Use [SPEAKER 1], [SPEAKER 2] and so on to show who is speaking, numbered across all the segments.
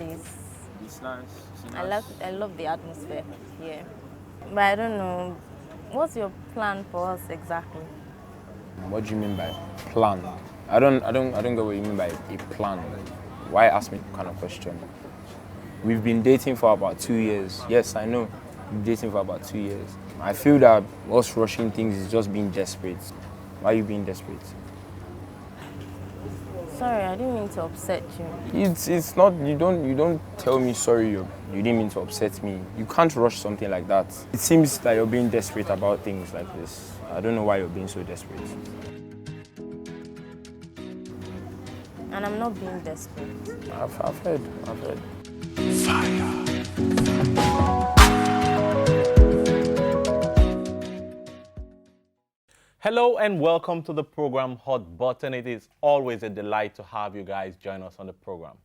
[SPEAKER 1] nice.
[SPEAKER 2] It's nice. It's
[SPEAKER 1] I
[SPEAKER 2] nice.
[SPEAKER 1] love the atmosphere here. But I don't know, what's your plan for us exactly?
[SPEAKER 2] What do you mean by plan? I don't get what you mean by a plan. Why ask me that kind of question? We've been dating for about 2 years. Yes, I know. We've been dating for about 2 years. I feel that us rushing things is just being desperate. Why are you being desperate?
[SPEAKER 1] Sorry, I didn't mean to upset you.
[SPEAKER 2] It's not. You don't tell me sorry. You didn't mean to upset me. You can't rush something like that. It seems that you're being desperate about things like this. I don't know why you're being so desperate.
[SPEAKER 1] And I'm not being desperate.
[SPEAKER 2] I've heard.
[SPEAKER 3] Hello and welcome to the program Hot Button. It is always a delight to have you guys join us on the program.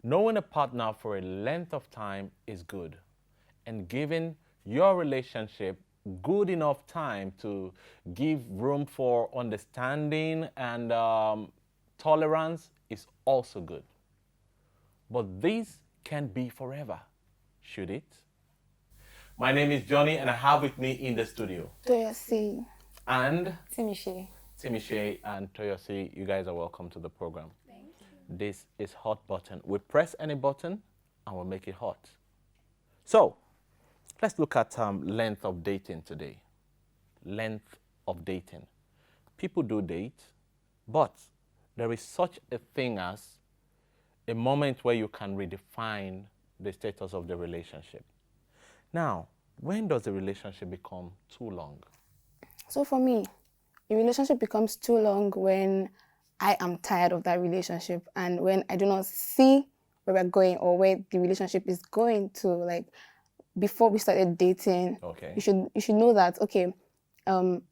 [SPEAKER 3] Knowing a partner for a length of time is good, and giving your relationship good enough time to give room for understanding and tolerance is also good. But this can't be forever, should it? My name is Johnny and I have with me in the studio
[SPEAKER 4] Toyosi.
[SPEAKER 3] and
[SPEAKER 4] Timishe.
[SPEAKER 3] Timishe and Toyosi, you guys are welcome to the program. Thank you. This is Hot Button. We press any button and we'll make it hot. So, let's look at length of dating today. Length of dating. People do date, but there is such a thing as a moment where you can redefine the status of the relationship. Now, when does a relationship become too long?
[SPEAKER 4] So for me, a relationship becomes too long when I am tired of that relationship and when I do not see where we're going or where the relationship is going to. Like before we started dating,
[SPEAKER 3] Okay.
[SPEAKER 4] you should know that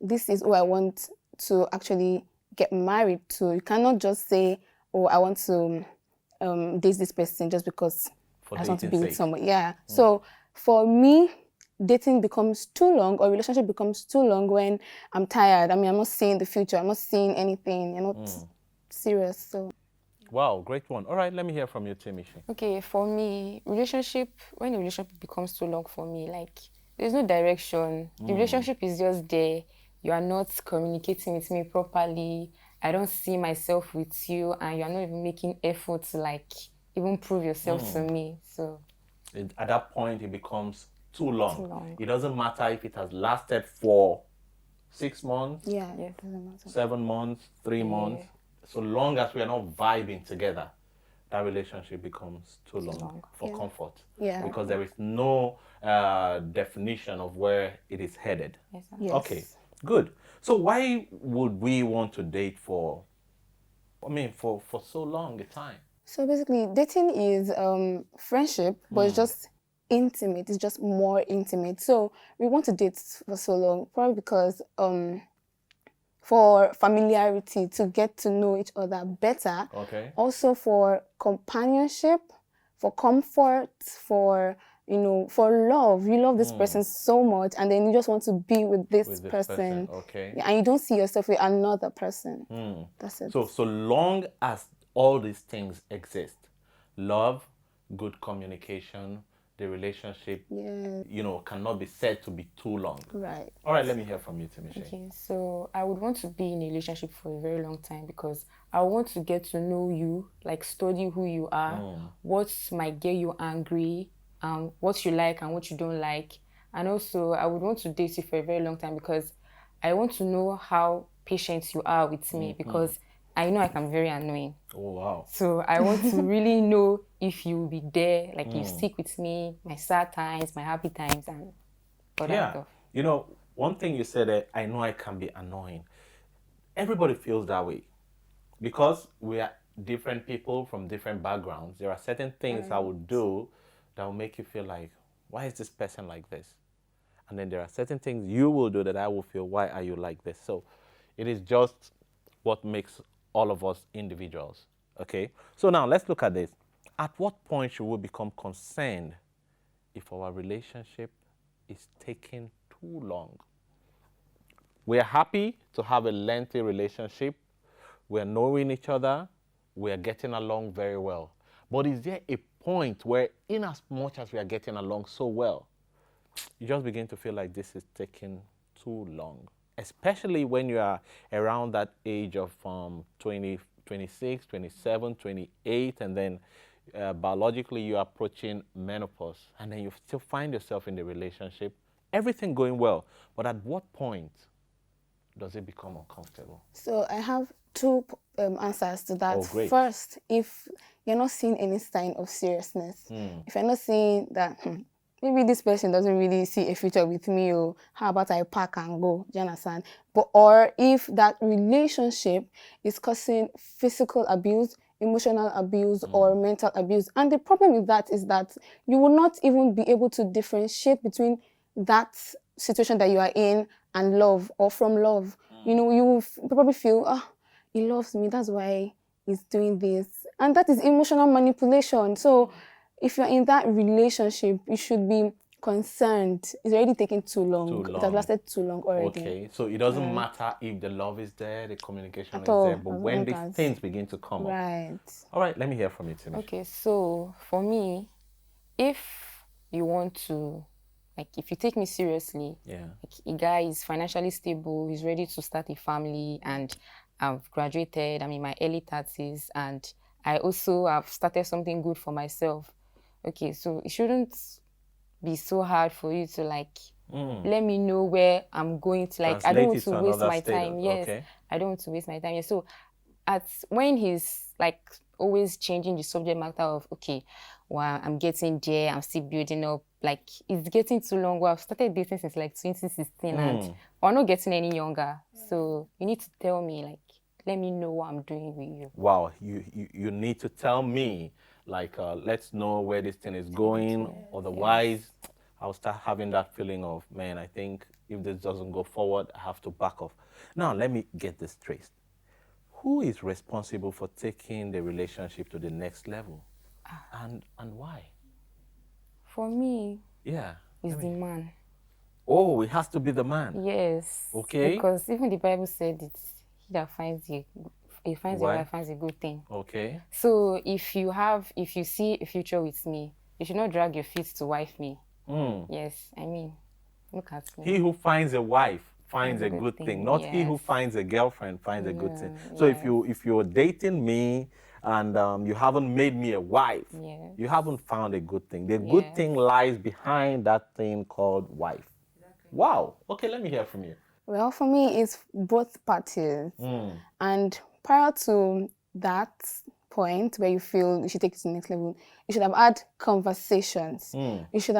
[SPEAKER 4] this is who I want to actually get married to. You cannot just say, oh, I want to date this person just because
[SPEAKER 3] For
[SPEAKER 4] I just want to be
[SPEAKER 3] dating's
[SPEAKER 4] with
[SPEAKER 3] sake.
[SPEAKER 4] someone. Yeah. So for me, dating becomes too long or relationship becomes too long when I'm tired. I mean, I'm not seeing the future. I'm not seeing anything. I'm not serious. So
[SPEAKER 3] Wow, great one. All right, let me hear from you, Timishe.
[SPEAKER 5] Okay, for me, when a relationship becomes too long for me, like, there's no direction. The relationship is just there. You are not communicating with me properly. I don't see myself with you, and you're not even making effort to, like, even prove yourself to me. So,
[SPEAKER 3] At that point, it becomes too long.
[SPEAKER 5] Too long.
[SPEAKER 3] It doesn't matter if it has lasted for 6 months,
[SPEAKER 4] yeah, it doesn't matter.
[SPEAKER 3] 7 months, 3 months. So long as we are not vibing together, that relationship becomes too long for
[SPEAKER 4] Yeah.
[SPEAKER 3] comfort.
[SPEAKER 4] Yeah.
[SPEAKER 3] Because there is no definition of where it is headed.
[SPEAKER 5] yes, sir.
[SPEAKER 4] Yes.
[SPEAKER 3] Okay, good. So why would we want to date for so long a time?
[SPEAKER 4] So basically, dating is friendship, but it's just intimate. It's just more intimate. So we want to date for so long, probably because for familiarity, to get to know each other better.
[SPEAKER 3] Okay.
[SPEAKER 4] Also for companionship, for comfort, for for love. You love this person so much, and then you just want to be with this person.
[SPEAKER 3] Okay.
[SPEAKER 4] Yeah, and you don't see yourself with another person. That's it.
[SPEAKER 3] So long as all these things exist, love, good communication, the relationship,
[SPEAKER 4] Yeah.
[SPEAKER 3] cannot be said to be too long.
[SPEAKER 4] Right.
[SPEAKER 3] All right, let me hear from you, Timishe.
[SPEAKER 5] Okay, so I would want to be in a relationship for a very long time because I want to get to know you, like study who you are, what might get you angry, what you like and what you don't like. And also, I would want to date you for a very long time because I want to know how patient you are with me because I know I can be very annoying.
[SPEAKER 3] Oh, wow.
[SPEAKER 5] So I want to really know if you will be there, like you stick with me, my sad times, my happy times, and all that
[SPEAKER 3] Yeah.
[SPEAKER 5] stuff.
[SPEAKER 3] One thing you said, I know I can be annoying. Everybody feels that way. Because we are different people from different backgrounds, there are certain things I would do that will make you feel like, why is this person like this? And then there are certain things you will do that I will feel, why are you like this? So it is just what makes all of us individuals. Okay? So now let's look at this. At what point should we become concerned if our relationship is taking too long? We are happy to have a lengthy relationship. We are knowing each other. We are getting along very well. But is there a point where, in as much as we are getting along so well, you just begin to feel like this is taking too long, especially when you are around that age of 20, 26, 27, 28, and then biologically you're approaching menopause, and then you still find yourself in the relationship, everything going well. But at what point does it become uncomfortable?
[SPEAKER 4] So I have two answers to that.
[SPEAKER 3] Oh, great.
[SPEAKER 4] First, if you're not seeing any sign of seriousness, if you're not seeing that maybe this person doesn't really see a future with me, or how about I pack and go, do you understand? But or if that relationship is causing physical abuse, emotional abuse, or mental abuse, and the problem with that is that you will not even be able to differentiate between that situation that you are in and love, or from love. You know, you will probably feel, oh, he loves me, that's why he's doing this. And that is emotional manipulation. So if you're in that relationship, you should be concerned. It's already taking too long. It has lasted too long already.
[SPEAKER 3] Okay, so it doesn't matter if the love is there, the communication
[SPEAKER 4] At
[SPEAKER 3] is
[SPEAKER 4] all,
[SPEAKER 3] there, but
[SPEAKER 4] as
[SPEAKER 3] when
[SPEAKER 4] long
[SPEAKER 3] these
[SPEAKER 4] as-
[SPEAKER 3] things begin to come up.
[SPEAKER 4] Right.
[SPEAKER 3] All right, let me hear from you, Timmy.
[SPEAKER 5] Okay, so for me, if you want to, like, if you take me seriously,
[SPEAKER 3] Yeah.
[SPEAKER 5] like, a guy is financially stable, he's ready to start a family, and I've graduated, I'm in my early 30s, and I also have started something good for myself. Okay, so it shouldn't be so hard for you to, like, let me know where I'm going to, like, I don't
[SPEAKER 3] Translate
[SPEAKER 5] want
[SPEAKER 3] it
[SPEAKER 5] to
[SPEAKER 3] to
[SPEAKER 5] waste
[SPEAKER 3] another
[SPEAKER 5] my
[SPEAKER 3] status,
[SPEAKER 5] time. Yes,
[SPEAKER 3] okay.
[SPEAKER 5] I don't want to waste my time. Yes, so when he's, like, always changing the subject matter of, okay, well, I'm getting there, I'm still building up, like, it's getting too long. Well, I've started dating since like 2016 and we're not getting any younger. So you need to tell me, like, let me know what I'm doing with you.
[SPEAKER 3] Wow, you need to tell me, like, let's know where this thing is going. Otherwise, I'll start having that feeling of, man, I think if this doesn't go forward, I have to back off. Now, let me get this straight. Who is responsible for taking the relationship to the next level? And why?
[SPEAKER 5] For me,
[SPEAKER 3] Yeah.
[SPEAKER 5] it's the man.
[SPEAKER 3] Oh, it has to be the man.
[SPEAKER 5] Yes.
[SPEAKER 3] Okay.
[SPEAKER 5] Because even the Bible said it, he that finds a
[SPEAKER 3] Why?
[SPEAKER 5] wife finds a good thing.
[SPEAKER 3] Okay.
[SPEAKER 5] So if you see a future with me, you should not drag your feet to wife me. Yes, I mean, look at me.
[SPEAKER 3] He who finds a wife finds a good thing, not he who
[SPEAKER 5] yes.
[SPEAKER 3] finds a girlfriend finds a good thing.
[SPEAKER 5] Yeah,
[SPEAKER 3] So
[SPEAKER 5] yes.
[SPEAKER 3] if you're dating me and you haven't made me a wife,
[SPEAKER 5] Yes.
[SPEAKER 3] you haven't found a good thing. The good
[SPEAKER 5] Yes.
[SPEAKER 3] thing lies behind that thing called wife. Wow. Okay, let me hear from you.
[SPEAKER 4] Well, for me, it's both parties. And prior to that point where you feel you should take it to the next level, you should have had conversations. You should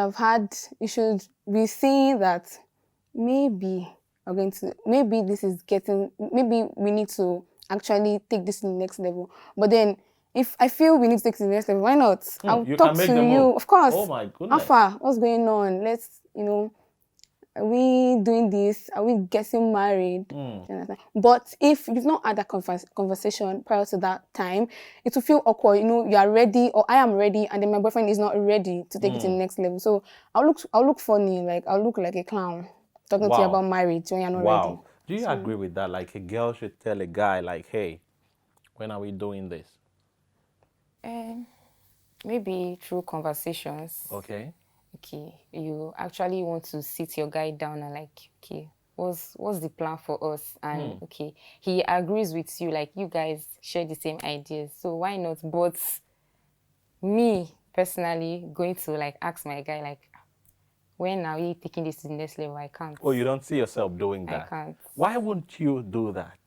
[SPEAKER 4] be seeing that maybe maybe we need to actually take this to the next level. But then, if I feel we need to take it to the next level, why not? I'll
[SPEAKER 3] You
[SPEAKER 4] talk
[SPEAKER 3] can make
[SPEAKER 4] to
[SPEAKER 3] the
[SPEAKER 4] you.
[SPEAKER 3] move.
[SPEAKER 4] Of course.
[SPEAKER 3] Oh my goodness.
[SPEAKER 4] Alpha, what's going on? Let's, are we doing this? Are we getting married? Do you understand? But if you've not had that conversation prior to that time, it will feel awkward. You are ready, or I am ready, and then my boyfriend is not ready to take it to the next level. So I'll look funny, like I'll look like a clown talking to you about marriage when you're not ready.
[SPEAKER 3] Wow. Do you agree with that? Like a girl should tell a guy, like, hey, when are we doing this?
[SPEAKER 5] Maybe through conversations.
[SPEAKER 3] Okay.
[SPEAKER 5] Okay, you actually want to sit your guy down and, like, okay, what's the plan for us? And okay, he agrees with you, like, you guys share the same ideas, so why not? But me personally going to, like, ask my guy, like, when are we taking this to the next level? I can't.
[SPEAKER 3] Oh, you don't see yourself doing that?
[SPEAKER 5] I can't.
[SPEAKER 3] Why wouldn't you do that?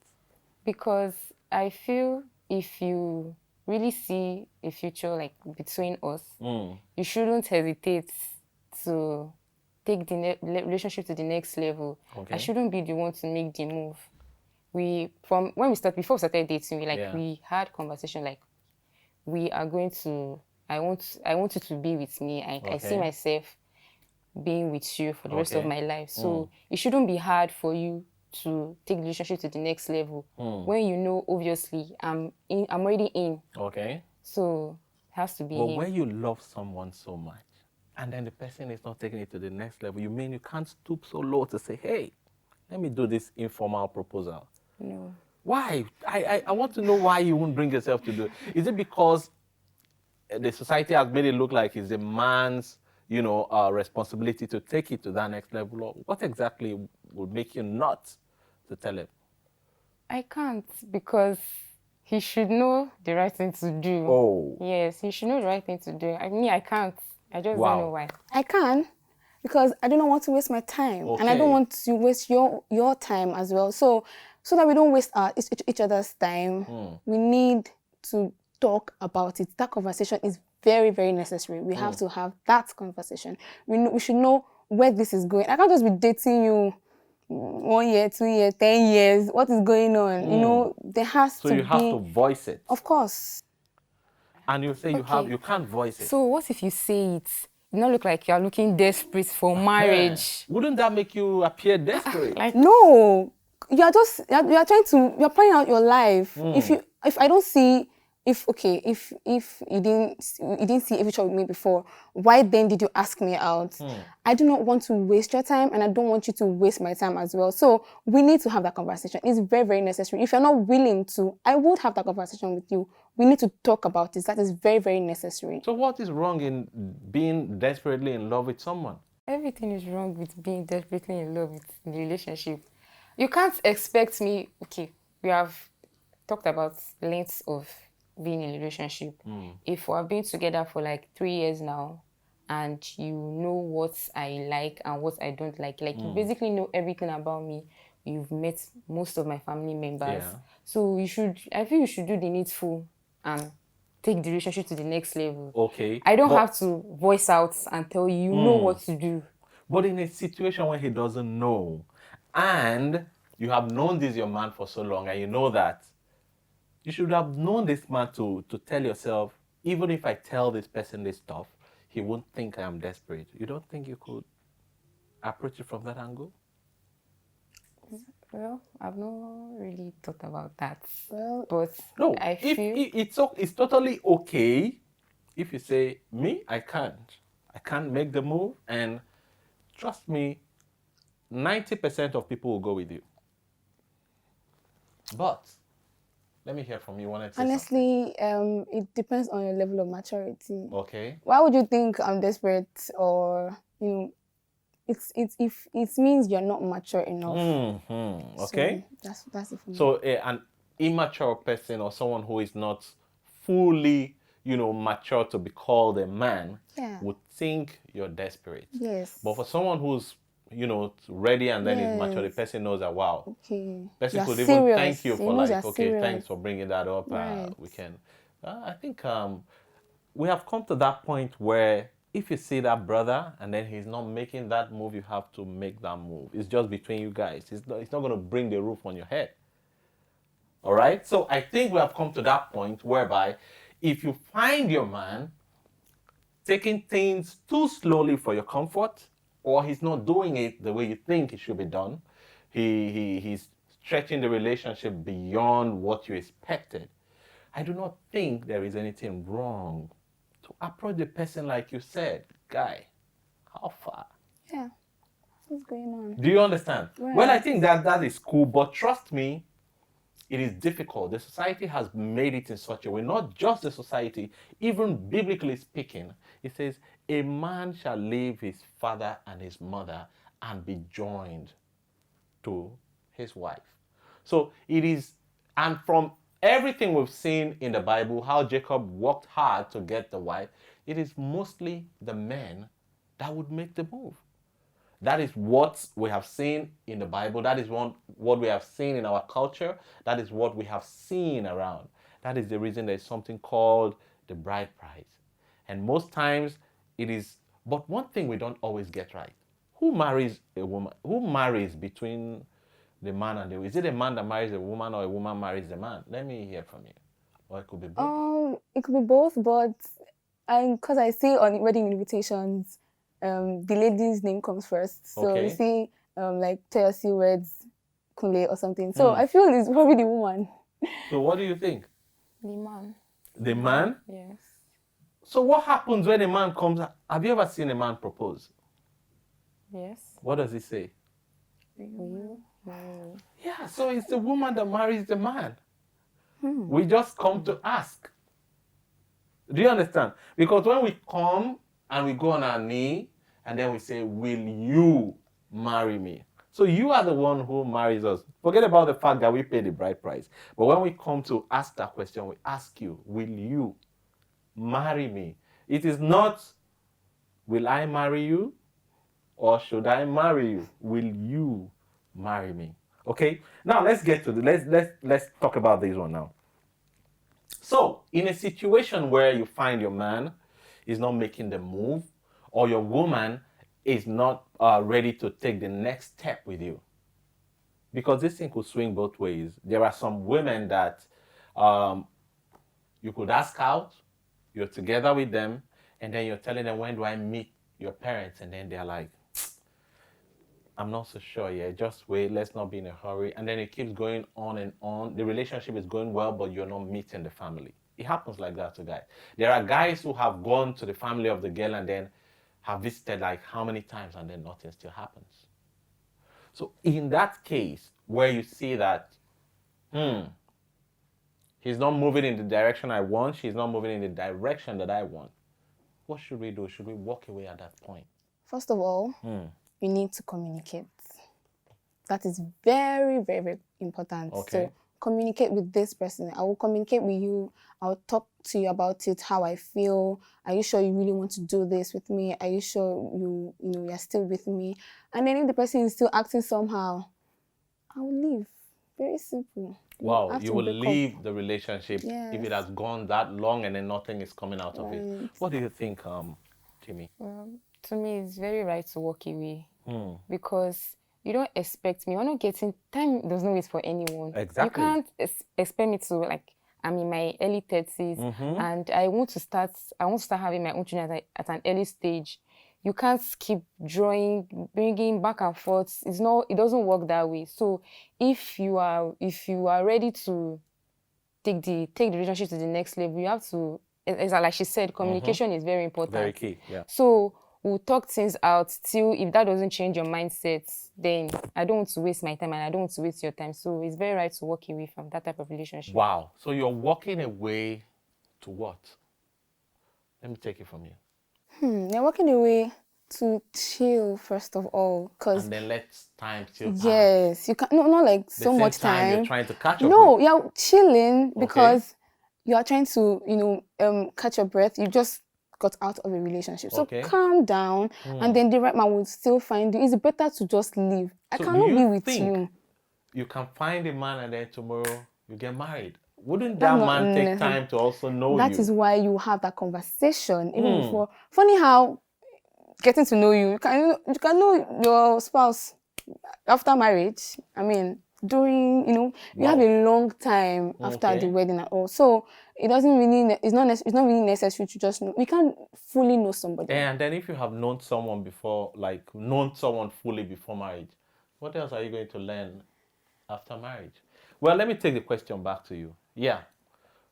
[SPEAKER 5] Because I feel if you really see a future, like, between us, you shouldn't hesitate to take the relationship to the next level.
[SPEAKER 3] Okay.
[SPEAKER 5] I shouldn't be the one to make the move. Before we started dating, we had conversation, like, we are going to, I want you to be with me. I see myself being with you for the rest of my life. So it shouldn't be hard for you to take the relationship to the next level when obviously I'm already in.
[SPEAKER 3] Okay.
[SPEAKER 5] So it has to be
[SPEAKER 3] But
[SPEAKER 5] him.
[SPEAKER 3] when you love someone so much and then the person is not taking it to the next level, you mean you can't stoop so low to say, hey, let me do this informal proposal?
[SPEAKER 5] No.
[SPEAKER 3] Why? I want to know why you won't bring yourself to do it. Is it because the society has made it look like it's a man's, responsibility to take it to that next level. Or what exactly would make you not to tell him?
[SPEAKER 5] I can't because he should know the right thing to do.
[SPEAKER 3] Oh.
[SPEAKER 5] Yes, he should know the right thing to do. I can't. I just
[SPEAKER 3] Wow.
[SPEAKER 5] don't know why.
[SPEAKER 4] I can, because I do not want to waste my time, and I
[SPEAKER 3] Okay.
[SPEAKER 4] don't want to waste your time as well. So that we don't waste each other's time, we need to talk about it. That conversation is very, very necessary. We have to have that conversation. We should know where this is going. I can't just be dating you 1 year, 2 years, 10 years. What is going on? There has
[SPEAKER 3] So
[SPEAKER 4] to
[SPEAKER 3] you
[SPEAKER 4] be.
[SPEAKER 3] have to voice it.
[SPEAKER 4] Of course.
[SPEAKER 3] And you say you can't voice it.
[SPEAKER 5] So what if you say it? You not look like you're looking desperate for marriage.
[SPEAKER 3] Wouldn't that make you appear desperate?
[SPEAKER 4] No, you're planning out your life. If I don't see, if you didn't see a future with me before, why then did you ask me out? I do not want to waste your time, and I don't want you to waste my time as well. So we need to have that conversation. It's very, very necessary. If you're not willing to, I would have that conversation with you. We need to talk about this. That is very, very necessary.
[SPEAKER 3] So what is wrong in being desperately in love with someone?
[SPEAKER 5] Everything is wrong with being desperately in love with the relationship. You can't expect me. Okay, we have talked about lengths of being in a relationship. If we've been together for like 3 years now, and you know what I like and what I don't like you basically know everything about me. You've met most of my family members, so I feel you should do the needful and take the relationship to the next level.
[SPEAKER 3] Okay.
[SPEAKER 5] I don't have to voice out and tell you, know what to do.
[SPEAKER 3] But in a situation where he doesn't know, and you have known this your man for so long, and you know that, you should have known this man to tell yourself, even if I tell this person this stuff, he won't think I am desperate. You don't think you could approach it from that angle?
[SPEAKER 5] Well, I've not really thought about that.
[SPEAKER 4] Well,
[SPEAKER 5] But
[SPEAKER 3] No,
[SPEAKER 5] I
[SPEAKER 3] if
[SPEAKER 5] feel
[SPEAKER 3] it's totally okay if you say, me, I can't make the move, and trust me, 90% of people will go with you. But let me hear from you. Want to say
[SPEAKER 4] honestly, it depends on your level of maturity.
[SPEAKER 3] something? Okay.
[SPEAKER 4] Why would you think I'm desperate, or it's if it means you're not mature enough.
[SPEAKER 3] Okay.
[SPEAKER 4] So that's it for me.
[SPEAKER 3] So an immature person or someone who is not fully, mature to be called a man would think you're desperate.
[SPEAKER 4] Yes.
[SPEAKER 3] But for someone who's, ready and then is mature, the
[SPEAKER 4] Yes.
[SPEAKER 3] person knows that, wow.
[SPEAKER 4] Okay.
[SPEAKER 3] Person
[SPEAKER 4] You're
[SPEAKER 3] could even
[SPEAKER 4] serious.
[SPEAKER 3] thank you
[SPEAKER 4] It
[SPEAKER 3] for
[SPEAKER 4] means
[SPEAKER 3] like,
[SPEAKER 4] you're
[SPEAKER 3] okay,
[SPEAKER 4] serious.
[SPEAKER 3] thanks for bringing that up.
[SPEAKER 4] Right.
[SPEAKER 3] We can. I think we have come to that point where if you see that brother and then he's not making that move, you have to make that move. It's just between you guys. It's not going to bring the roof on your head. All right? So I think we have come to that point whereby if you find your man taking things too slowly for your comfort, or he's not doing it the way you think it should be done, he's stretching the relationship beyond what you expected, I do not think there is anything wrong to approach the person like you said, guy, how far?
[SPEAKER 4] Yeah. What's going on?
[SPEAKER 3] Do you understand?
[SPEAKER 4] Right.
[SPEAKER 3] Well, I think that is cool, but trust me, it is difficult. The society has made it in such a way, not just the society, even biblically speaking, it says, a man shall leave his father and his mother and be joined to his wife. So it is, and from everything we've seen in the Bible, how Jacob worked hard to get the wife, it is mostly the men that would make the move. That is what we have seen in the Bible. That is what we have seen in our culture. That is what we have seen around. That is the reason there's something called the bride price. And most times it is, but one thing we don't always get right. Who marries a woman? Who marries between the man and the woman? Is it a man that marries a woman or a woman marries the man? Let me hear from you. Or it could be both.
[SPEAKER 4] It could be both, but because I see on wedding invitations, the lady's name comes first. So
[SPEAKER 3] Okay.
[SPEAKER 4] you see, like Chelsea weds Kunle or something. So I feel it's probably the woman.
[SPEAKER 3] So what do you think?
[SPEAKER 5] the man.
[SPEAKER 3] The man?
[SPEAKER 5] Yes.
[SPEAKER 3] So what happens when a man comes? Have you ever seen a man propose?
[SPEAKER 5] Yes.
[SPEAKER 3] What does he say?
[SPEAKER 5] Will.
[SPEAKER 3] Yeah, so it's the woman that marries the man. We just come to ask. Do you understand? Because when we come and we go on our knee and then we say, will you marry me? So you are the one who marries us. Forget about the fact that we pay the bride price. But when we come to ask that question, we ask you, will you marry me? It is not, will I marry you? Or should I marry you? Will you marry me? Okay. Now let's get to let's talk about this one now. So, in a situation where you find your man is not making the move, or your woman is not ready to take the next step with you, because this thing could swing both ways. There are some women that you could ask out, you're together with them, and then you're telling them, when do I meet your parents? And then they're like, I'm not so sure yet. Just wait. Let's not be in a hurry. And then it keeps going on and on. The relationship is going well, but you're not meeting the family. It happens like that to guys. There are guys who have gone to the family of the girl and then have visited like how many times and then nothing still happens. So in that case, where you see that, he's not moving in the direction I want, she's not moving in the direction that I want, what should we do? Should we walk away at that point?
[SPEAKER 4] First of all, you need to communicate. That is very, very, very important.
[SPEAKER 3] Okay.
[SPEAKER 4] So communicate with this person. I will communicate with you. I'll talk to you about it, how I feel. Are you sure you really want to do this with me? Are you sure you're still with me? And then if the person is still acting somehow, I will leave. Very simple.
[SPEAKER 3] Wow,
[SPEAKER 4] have
[SPEAKER 3] you
[SPEAKER 4] to
[SPEAKER 3] will
[SPEAKER 4] break up.
[SPEAKER 3] leave the relationship if
[SPEAKER 4] Yes.
[SPEAKER 3] it has gone that long and then nothing is coming out of it.
[SPEAKER 4] Right.
[SPEAKER 3] What do you think, Timmy?
[SPEAKER 5] Well, to me, it's very right to walk away because you don't expect me. You're not getting time. Does not wait for anyone.
[SPEAKER 3] Exactly.
[SPEAKER 5] You can't expect me to I'm in my early 30s and I want to start having my own children at an early stage. You can't keep bringing back and forth. It doesn't work that way. So if you are ready to take the relationship to the next level, you have to, like she said, communication is very important.
[SPEAKER 3] Very key, yeah.
[SPEAKER 5] So we'll talk things out till if that doesn't change your mindset, then I don't want to waste my time and I don't want to waste your time. So it's very right to walk away from that type of relationship.
[SPEAKER 3] Wow. So you're walking away to what? Let me take it from you.
[SPEAKER 4] You're walking away to chill, first of all.
[SPEAKER 3] And then let time still pass.
[SPEAKER 4] Yes, you can't, not like
[SPEAKER 3] The
[SPEAKER 4] so
[SPEAKER 3] same
[SPEAKER 4] much time.
[SPEAKER 3] You're trying to catch up
[SPEAKER 4] No,
[SPEAKER 3] with.
[SPEAKER 4] you're chilling because you are trying to, catch your breath. You just got out of a relationship. So
[SPEAKER 3] Okay.
[SPEAKER 4] calm down and then the right man will still find you. It's better to just leave. I
[SPEAKER 3] So
[SPEAKER 4] cannot
[SPEAKER 3] do
[SPEAKER 4] be
[SPEAKER 3] you
[SPEAKER 4] with
[SPEAKER 3] think
[SPEAKER 4] you.
[SPEAKER 3] You can find a man and then tomorrow you get married. Wouldn't
[SPEAKER 4] That's
[SPEAKER 3] that
[SPEAKER 4] not
[SPEAKER 3] man take
[SPEAKER 4] necessary.
[SPEAKER 3] time to also know
[SPEAKER 4] That
[SPEAKER 3] you?
[SPEAKER 4] is why you have that conversation even before. Funny how getting to know you can know your spouse after marriage. I mean, during you have a long time after
[SPEAKER 3] Okay.
[SPEAKER 4] the wedding and all. So it doesn't really it's not really necessary to just know. We can't fully know somebody.
[SPEAKER 3] And then if you have known someone before, like known someone fully before marriage, what else are you going to learn after marriage? Well, let me take the question back to you. Yeah.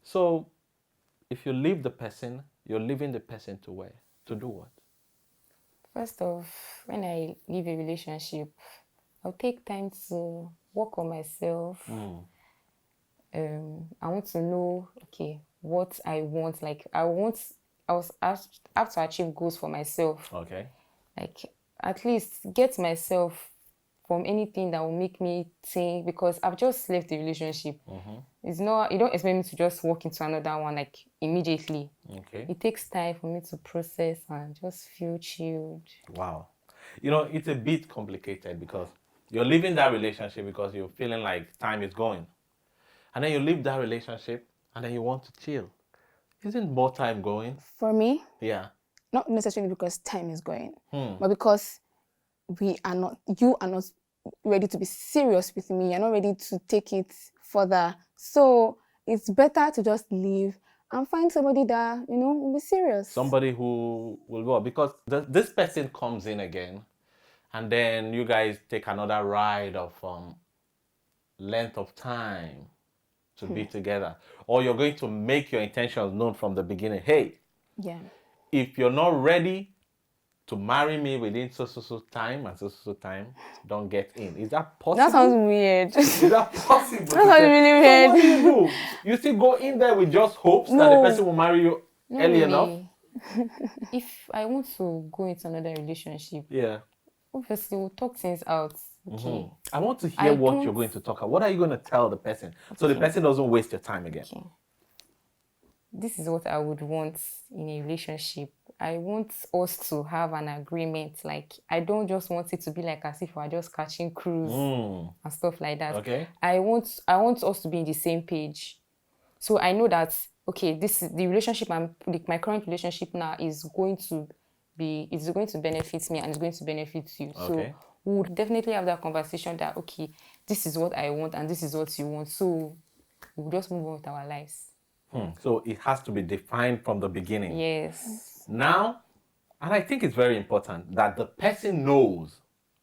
[SPEAKER 3] So if you leave the person, you're leaving the person to where? To do what?
[SPEAKER 5] First off, when I leave a relationship, I'll take time to work on myself. I want to know, what I want. Like I have to achieve goals for myself.
[SPEAKER 3] Okay.
[SPEAKER 5] Like at least get myself from anything that will make me think, because I've just left the relationship. It's not, you don't expect me to just walk into another one like immediately.
[SPEAKER 3] Okay.
[SPEAKER 5] It takes time for me to process and just feel chilled.
[SPEAKER 3] Wow. It's a bit complicated because you're leaving that relationship because you're feeling like time is going. And then you leave that relationship and then you want to chill. Isn't more time going?
[SPEAKER 4] For me,
[SPEAKER 3] Yeah.
[SPEAKER 4] not necessarily because time is going, but because you are not ready to be serious with me. You're not ready to take it further. So it's better to just leave and find somebody that, will be serious.
[SPEAKER 3] Somebody who will go, because this person comes in again and then you guys take another ride of length of time to be together. Or you're going to make your intentions known from the beginning. Hey,
[SPEAKER 4] Yeah.
[SPEAKER 3] if you're not ready to marry me within so time and so time, don't get in. Is that possible?
[SPEAKER 4] That sounds weird.
[SPEAKER 3] Is that possible?
[SPEAKER 4] That sounds really
[SPEAKER 3] So
[SPEAKER 4] weird.
[SPEAKER 3] what do? You still go in there with just hopes that the
[SPEAKER 4] No.
[SPEAKER 3] person will marry you?
[SPEAKER 5] Not
[SPEAKER 3] early
[SPEAKER 5] really.
[SPEAKER 3] enough?
[SPEAKER 5] If I want to go into another relationship,
[SPEAKER 3] Yeah.
[SPEAKER 5] obviously we'll talk things out. Okay.
[SPEAKER 3] I want to hear
[SPEAKER 5] I
[SPEAKER 3] what
[SPEAKER 5] don't-
[SPEAKER 3] you're going to talk about. What are you going to tell the person so the
[SPEAKER 5] Okay.
[SPEAKER 3] person doesn't waste your time again?
[SPEAKER 5] Okay. This is what I would want in a relationship. I want us to have an agreement. Like, I don't just want it to be like as if we're just catching cruise and stuff like that.
[SPEAKER 3] Okay.
[SPEAKER 5] I want us to be in the same page. So I know that, okay, this is the relationship my current relationship now is going to benefit me and it's going to benefit you.
[SPEAKER 3] Okay.
[SPEAKER 5] So we would definitely have that conversation that, okay, this is what I want and this is what you want. So we'll just move on with our lives.
[SPEAKER 3] So it has to be defined from the beginning.
[SPEAKER 5] Yes.
[SPEAKER 3] Now, and I think it's very important that the person knows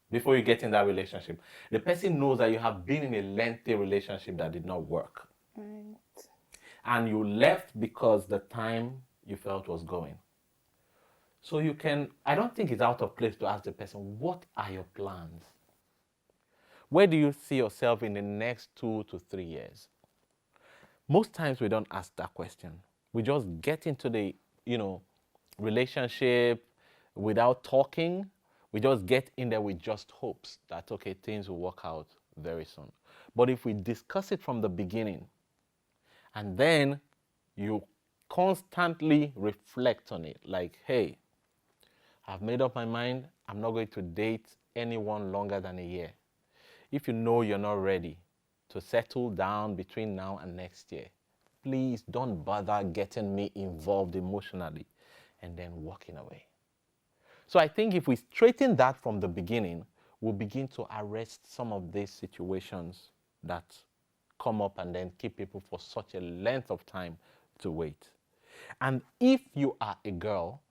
[SPEAKER 3] before you get in that relationship, the person knows that you have been in a lengthy relationship that did not work.
[SPEAKER 4] Right.
[SPEAKER 3] And you left because the time you felt was going. So you can, I don't think it's out of place to ask the person, what are your plans? Where do you see yourself in the next 2 to 3 years? Most times we don't ask that question. We just get into the, relationship without talking. We just get in there with just hopes that, okay, things will work out very soon. But if we discuss it from the beginning, and then you constantly reflect on it, like, hey, I've made up my mind, I'm not going to date anyone longer than a year. If you know you're not ready to settle down between now and next year, please don't bother getting me involved emotionally and then walking away. So I think if we straighten that from the beginning, we'll begin to arrest some of these situations that come up and then keep people for such a length of time to wait. And if you are a girl,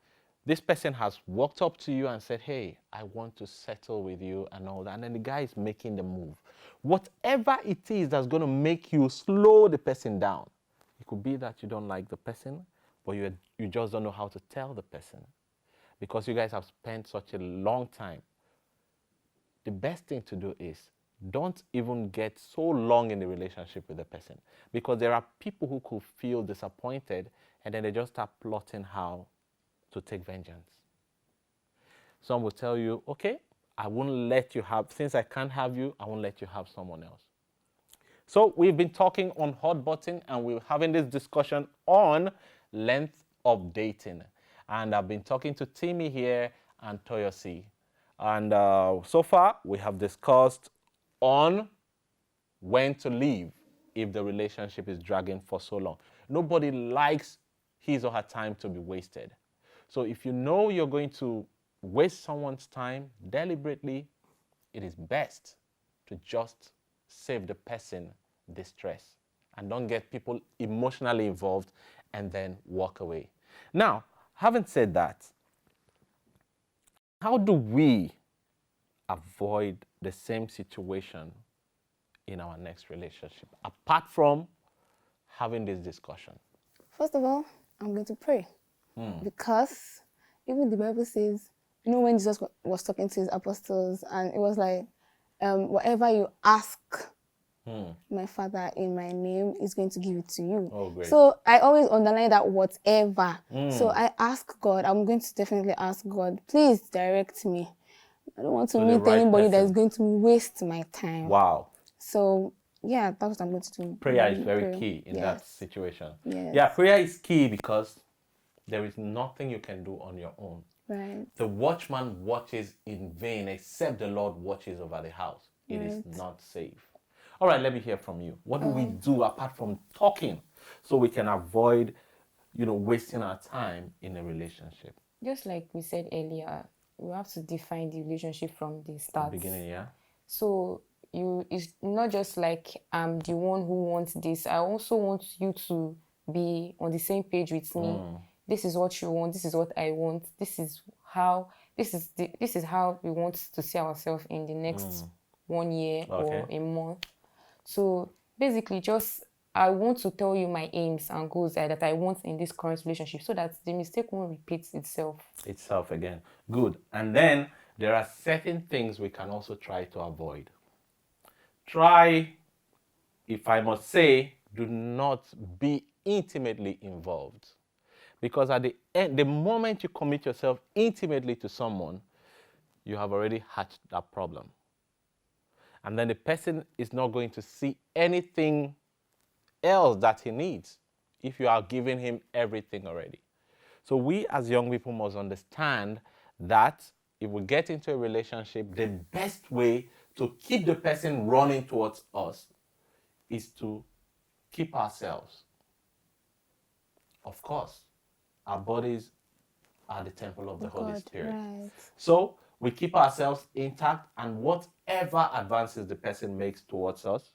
[SPEAKER 3] this person has walked up to you and said, hey, I want to settle with you and all that. And then the guy is making the move. Whatever it is that's going to make you slow the person down. It could be that you don't like the person, but you just don't know how to tell the person. Because you guys have spent such a long time. The best thing to do is don't even get so long in the relationship with the person. Because there are people who could feel disappointed and then they just start plotting how to take vengeance. Some will tell you, okay, I won't let you have, since I can't have you, I won't let you have someone else. So we've been talking on Hot Button and we're having this discussion on length of dating. And I've been talking to Timmy here and Toyosi. And so far we have discussed on when to leave if the relationship is dragging for so long. Nobody likes his or her time to be wasted. So if you know you're going to waste someone's time deliberately, it is best to just save the person distress and don't get people emotionally involved and then walk away. Now, having said that, how do we avoid the same situation in our next relationship, apart from having this discussion?
[SPEAKER 4] First of all, I'm going to pray. Because even the Bible says, when Jesus was talking to his apostles, and it was like, whatever you ask my Father in my name is going to give it to you.
[SPEAKER 3] Oh, great.
[SPEAKER 4] So I always underline that whatever. So I ask God, I'm going to definitely ask God, please direct me. I don't want to
[SPEAKER 3] the
[SPEAKER 4] meet
[SPEAKER 3] right
[SPEAKER 4] anybody
[SPEAKER 3] person.
[SPEAKER 4] that's going to waste my time.
[SPEAKER 3] Wow.
[SPEAKER 4] So yeah, that's what I'm going to do.
[SPEAKER 3] Prayer is very
[SPEAKER 4] Pray.
[SPEAKER 3] key in that situation.
[SPEAKER 4] Yes.
[SPEAKER 3] Yeah, prayer is key because there is nothing you can do on your own.
[SPEAKER 4] Right.
[SPEAKER 3] The watchman watches in vain except the Lord watches over the house. It is not safe. All right, let me hear from you. What do we do apart from talking so we can avoid, wasting our time in a relationship?
[SPEAKER 5] Just like we said earlier, we have to define the relationship from the start.
[SPEAKER 3] Beginning, yeah?
[SPEAKER 5] So it's not just like I'm the one who wants this. I also want you to be on the same page with me. This is what you want. This is what I want. This is how we want to see ourselves in the next 1 year or a month. So basically, I want to tell you my aims and goals that I want in this current relationship, so that the mistake won't repeat itself.
[SPEAKER 3] Again. Good. And then there are certain things we can also try to avoid. Try, if I must say, do not be intimately involved. Because at the end, the moment you commit yourself intimately to someone, you have already hatched that problem. And then the person is not going to see anything else that he needs if you are giving him everything already. So we as young people must understand that if we get into a relationship, the best way to keep the person running towards us is to keep ourselves. Of course, our bodies are the temple of the Holy Spirit.
[SPEAKER 4] Right.
[SPEAKER 3] So we keep ourselves intact, and whatever advances the person makes towards us,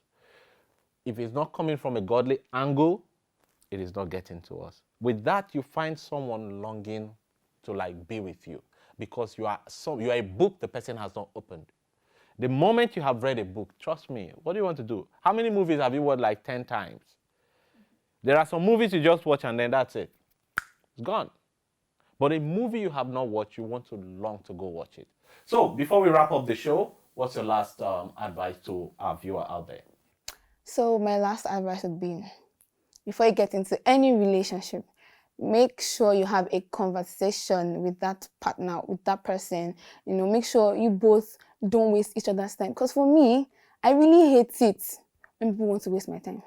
[SPEAKER 3] if it's not coming from a godly angle, it is not getting to us. With that, you find someone longing to like be with you because you are a book the person has not opened. The moment you have read a book, trust me, what do you want to do? How many movies have you watched like 10 times? There are some movies you just watch and then that's it. It's gone. But a movie you have not watched, you want to long to go watch it. So before we wrap up the show, what's your last advice to our viewer out there?
[SPEAKER 4] So my last advice would be, before you get into any relationship, make sure you have a conversation with that partner, with that person. You know, make sure you both don't waste each other's time. Because for me, I really hate it when people want to waste my time.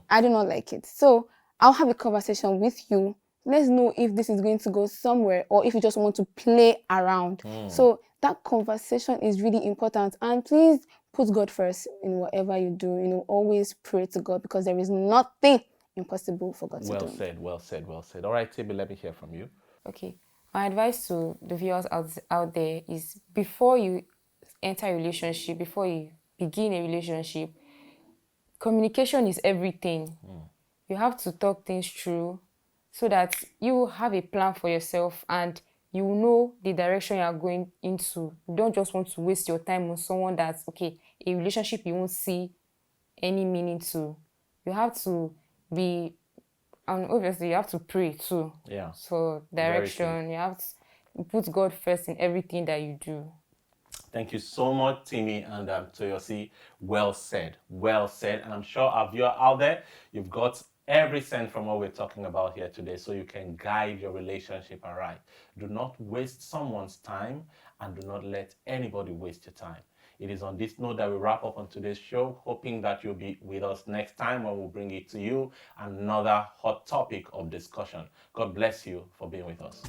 [SPEAKER 4] I do not like it. So I'll have a conversation with you. Let's know if this is going to go somewhere or if you just want to play around. So that conversation is really important. And please put God first in whatever you do. You know, always pray to God because there is nothing impossible for God to do.
[SPEAKER 3] Well said, well said, well said. All right, Tibi, let me hear from you.
[SPEAKER 5] Okay. My advice to the viewers out there is before you enter a relationship, before you begin a relationship, communication is everything. You have to talk things through so that you have a plan for yourself and you know the direction you are going into. You don't just want to waste your time on someone that's, okay, a relationship you won't see any meaning to. You have to be, and obviously you have to pray too.
[SPEAKER 3] Yeah.
[SPEAKER 5] So direction, you have to put God first in everything that you do.
[SPEAKER 3] Thank you so much, Timmy and Toyosi. Well said, well said. And I'm sure our viewer out there, you've got every cent from what we're talking about here today so you can guide your relationship aright. Do not waste someone's time and do not let anybody waste your time. It is on this note that we wrap up on today's show, hoping that you'll be with us next time when we'll bring it to you another hot topic of discussion. God bless you for being with us.